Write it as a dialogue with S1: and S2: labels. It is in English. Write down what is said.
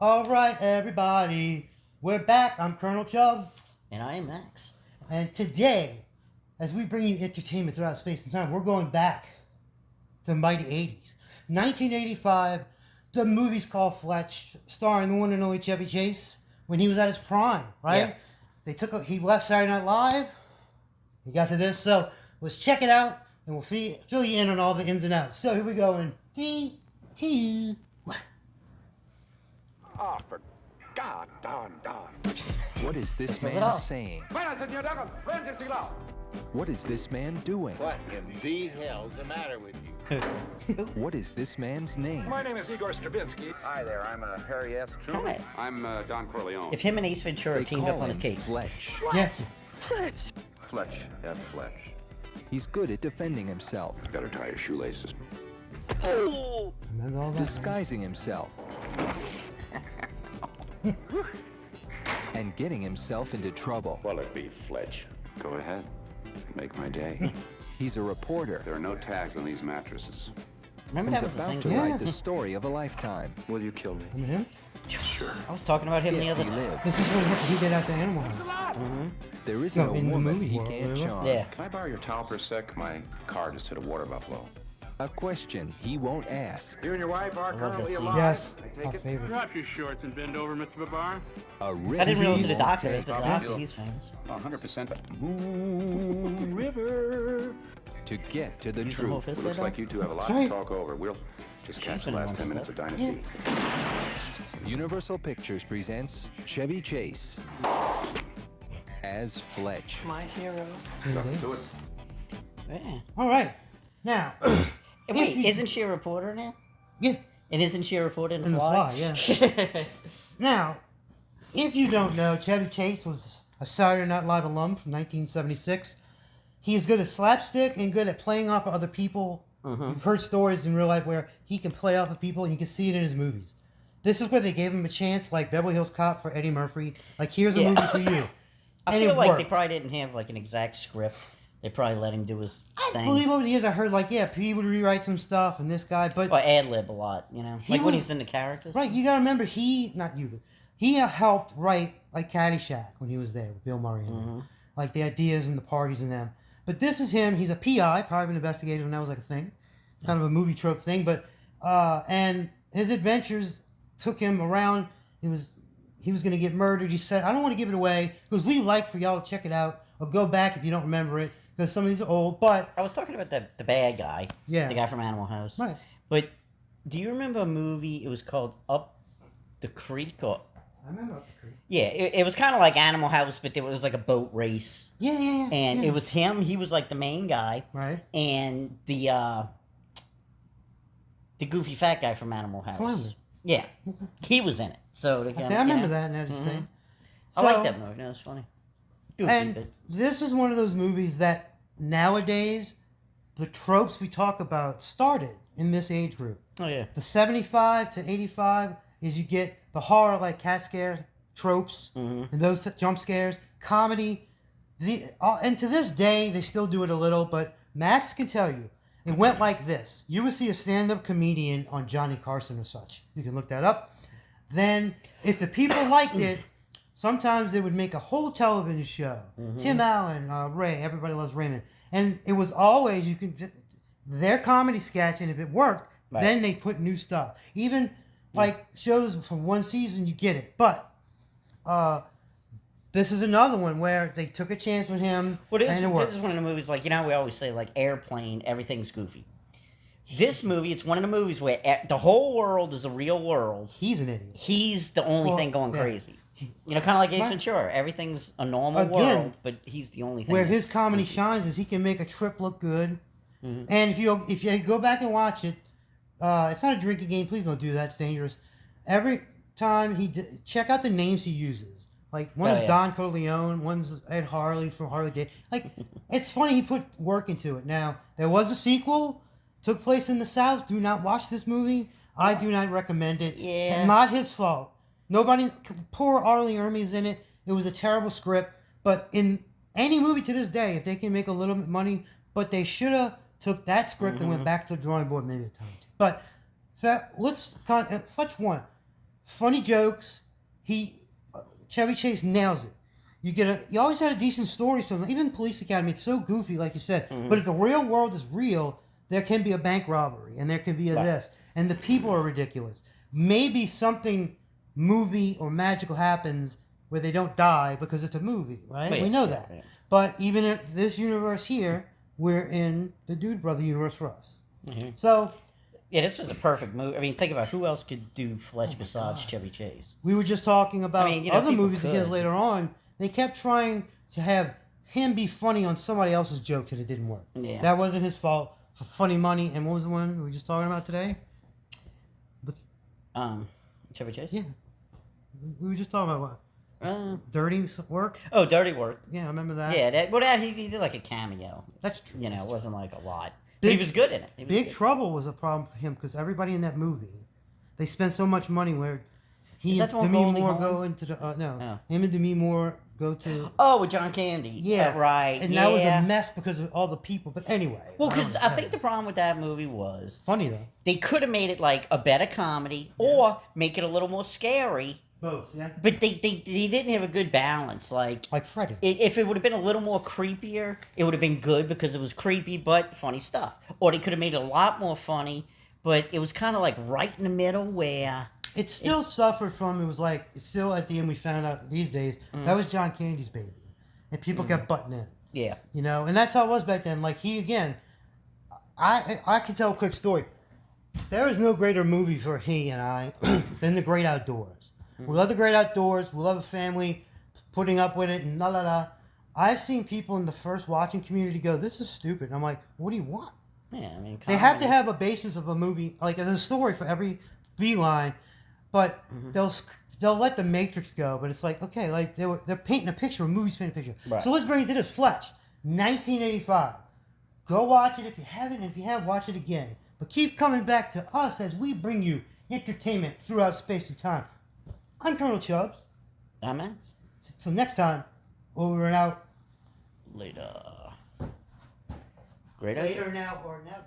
S1: All right, everybody. We're back. I'm Colonel Chubbs.
S2: And I am Max.
S1: And today, as we bring you entertainment throughout space and time, we're going back to the mighty 80s. 1985, the movie's called Fletch, starring the one and only Chevy Chase when he was at his prime, right? Yeah. He left Saturday Night Live. He got to this, so let's check it out, and we'll fill you in on all the ins and outs. So here we go in 3, 2, 1.
S3: Oh, for God, darn.
S4: What is this man saying?
S3: Bueno, señor Duncan, rende siglo.
S4: What is this man doing?
S5: What in the hell's the matter with you?
S4: What is this man's name?
S3: My name is Igor Stravinsky.
S5: Hi there, I'm Harry S. Truman.
S2: Kinda,
S6: I'm Don Corleone.
S2: if him and Ace Ventura
S4: They
S2: teamed
S4: call
S2: up on a
S4: him
S2: case.
S4: Fletch.
S1: Yeah.
S5: Fletch, F. Fletch.
S4: He's good at defending himself,
S6: Better tie your shoelaces.
S1: Remember all that?
S4: disguising himself, and getting himself into trouble.
S6: Well, it be Fletch. Go ahead. Make my day.
S4: He's a reporter
S6: There are no tags on these mattresses.
S2: Remember that
S4: who's
S2: was the
S4: about
S2: thing?
S4: to
S1: Yeah.
S4: write the story of a lifetime.
S6: Will you kill me?
S1: Remember him?
S2: I was talking about him the
S4: If
S2: other
S4: he
S2: day.
S4: lives,
S1: This is what he did at the Animal House.
S4: there isn't
S1: No,
S4: a
S1: in the
S4: woman
S1: movie
S4: he
S1: world,
S4: can't
S1: really.
S4: charm.
S2: Yeah.
S6: Can I borrow your towel for a sec? My car just hit a water buffalo.
S4: A question he won't ask.
S3: You and your wife are
S2: love that
S3: currently
S2: scene.
S3: alive.
S1: Yes,
S3: I
S1: our
S3: take it.
S1: favorite.
S7: Drop your shorts and bend over, Mr. Babar.
S4: A
S2: I
S4: rich
S2: didn't realize
S4: he
S2: the
S4: won't
S2: doctor is,
S4: take.
S2: but the doctor, he's famous.
S6: 100%.
S4: Moon River to get to the
S2: Use the whole
S4: truth.
S2: fist
S6: Looks
S2: there,
S6: like you two have a lot
S1: Sorry.
S6: to talk over. We'll just catch the
S2: been
S6: last 10
S2: on
S6: minutes
S2: this
S6: of Dynasty.
S4: Universal Pictures presents Chevy Chase as Fletch.
S6: Nothing to it.
S2: Yeah.
S1: All right. Now,
S2: And wait,
S1: If you-
S2: isn't she a reporter now?
S1: yeah.
S2: And isn't she a reporter in
S1: In The
S2: Fly?
S1: yeah. Now, if you don't know, Chevy Chase was a Saturday Night Live alum from 1976. He is good at slapstick and good at playing off of other people. You've heard stories in real life where he can play off of people, and you can see it in his movies. This is where they gave him a chance, like Beverly Hills Cop for Eddie Murphy. Like, here's a
S2: Yeah.
S1: movie for you.
S2: I
S1: And
S2: feel
S1: it
S2: like they
S1: worked.
S2: probably didn't have like an exact script. They probably let him do his
S1: I
S2: thing.
S1: believe over the years I heard, like, yeah, P would rewrite some stuff, and this guy, but...
S2: Or ad lib a lot, you know?
S1: He
S2: Like when
S1: was-
S2: he's in the characters.
S1: Right, you gotta remember, not you, but he helped write, like, Caddyshack when he was there with Bill Murray and them. Like, the ideas and the parties and them. But this is him, he's a PI, private investigator, when that was like a thing. Kind of a movie trope thing, but, and his adventures took him around, he was gonna get murdered, he said, I don't want to give it away, because we like for y'all to check it out, or go back if you don't remember it, because some of these are old, but,
S2: I was talking about the bad guy.
S1: Yeah.
S2: The guy from Animal House.
S1: right.
S2: But do you remember a movie? It was called Up the Creek, or
S1: I remember.
S2: yeah, it was kind of like Animal House, but it was like a boat race,
S1: Yeah.
S2: and
S1: yeah.
S2: it was him. He was like the main guy,
S1: Right.
S2: and the goofy fat guy from Animal House.
S1: Flounder.
S2: Yeah, he was in it. So
S1: Okay, I remember that, now that you're saying.
S2: I like that movie. That was funny. Goofy,
S1: And
S2: but
S1: this is one of those movies that nowadays, the tropes we talk about started in this age group.
S2: oh yeah,
S1: The 75 to 85 is you get the horror, like cat scare tropes, and those jump scares, comedy. And to this day, they still do it a little, but Max can tell you, it went like this. You would see a stand-up comedian on Johnny Carson or such. You can look that up. Then, if the people liked it, sometimes they would make a whole television show. Tim Allen, Ray, everybody loves Raymond. And it was always, their comedy sketch, and if it worked,
S2: Right.
S1: then they put new stuff. Even, like, shows from one season, you get it. But, this is another one where they took a chance with him,
S2: well,
S1: and it worked.
S2: this is one of the movies. Like, you know, we always say like Airplane, everything's goofy. This movie, it's one of the movies where the whole world is a real world.
S1: He's an idiot.
S2: He's the only
S1: Well,
S2: thing going
S1: yeah.
S2: crazy. You know, kind of like Ace
S1: Right.
S2: Ventura. Everything's a normal
S1: Again,
S2: world, but he's the only thing.
S1: Where
S2: that's
S1: his comedy
S2: goofy.
S1: shines is he can make a trip look good. And if you go back and watch it, it's not a drinking game. Please don't do that. It's dangerous. Every time check out the names he uses. Like one's
S2: yeah.
S1: Don Corleone, one's Ed Harley from Harley Day. Like it's funny he put work into it. Now there was a sequel, took place in the South. Do not watch this movie. I do not recommend it.
S2: Yeah.
S1: Not his fault. Nobody. Poor Arlie Ermey's in it. It was a terrible script. But in any movie to this day, if they can make a little bit of money, but they should have took that script and went back to the drawing board maybe a time or two. But let's Fletch 1. funny jokes. Chevy Chase nails it. You always had a decent story. So even Police Academy, it's so goofy, like you said.
S2: Mm-hmm.
S1: But if the real world is real, there can be a bank robbery, and there can be a this, and the people are ridiculous. Maybe something movie or magical happens where they don't die because it's a movie, right?
S2: Oh, yeah,
S1: We know
S2: yeah,
S1: that.
S2: yeah.
S1: But even in this universe here, we're in the Dude Brother universe for us.
S2: Mm-hmm.
S1: So
S2: Yeah, this was a perfect movie. I mean, think about who else could do Fletch besides Chevy Chase.
S1: we were just talking about other
S2: people
S1: movies of his
S2: could.
S1: later on. They kept trying to have him be funny on somebody else's jokes, and it didn't work.
S2: Yeah.
S1: That wasn't his fault. For Funny Money, and what was the one we were just talking about today?
S2: Chevy Chase?
S1: Yeah. We were just talking about what? Dirty Work?
S2: Oh, Dirty Work.
S1: Yeah, I remember that.
S2: Yeah, he did like a cameo.
S1: That's true.
S2: You know, it wasn't like a lot. But
S1: Big-
S2: he was good in it. He was
S1: Big
S2: good.
S1: Trouble was a problem for him because everybody in that movie, they spent so much money where he
S2: Is that
S1: and
S2: the one
S1: Demi
S2: Goldie
S1: Moore
S2: Hawn?
S1: go into the no,
S2: Oh.
S1: him and Demi Moore go to
S2: Oh, with John Candy.
S1: yeah
S2: right.
S1: and
S2: yeah.
S1: that was a mess because of all the people. But anyway,
S2: Well,
S1: don't
S2: because I
S1: understand.
S2: think the problem with that movie was
S1: funny though.
S2: they could have made it like a better comedy or make it a little more scary,
S1: Both, yeah.
S2: but they didn't have a good balance. Like
S1: Freddy.
S2: if it would have been a little more creepier, it would have been good because it was creepy but funny stuff. Or they could have made it a lot more funny, but it was kind of like right in the middle where
S1: It still suffered from. It was like it's still at the end. We found out these days that was John Candy's baby, and people kept butting in.
S2: yeah.
S1: You know, and that's how it was back then. Like he again, I can tell a quick story. There is no greater movie for he and I than The Great Outdoors. We love The Great Outdoors. We love the family putting up with it and la la la. I've seen people in the first watching community go, "This is stupid." And I'm like, "What do you want?"
S2: Yeah, I mean,
S1: They have to have a basis of a movie, like as a story for every beeline, but they'll let the Matrix go. But it's like, okay, like they're painting a picture, a movie's painting a picture.
S2: Right.
S1: So let's bring it to this Fletch, 1985. Go watch it if you haven't, and if you have, watch it again. But keep coming back to us as we bring you entertainment throughout space and time. I'm Colonel Chubbs.
S2: I'm Max.
S1: Till next time, over and out.
S2: Later. Great.
S1: Later now or never.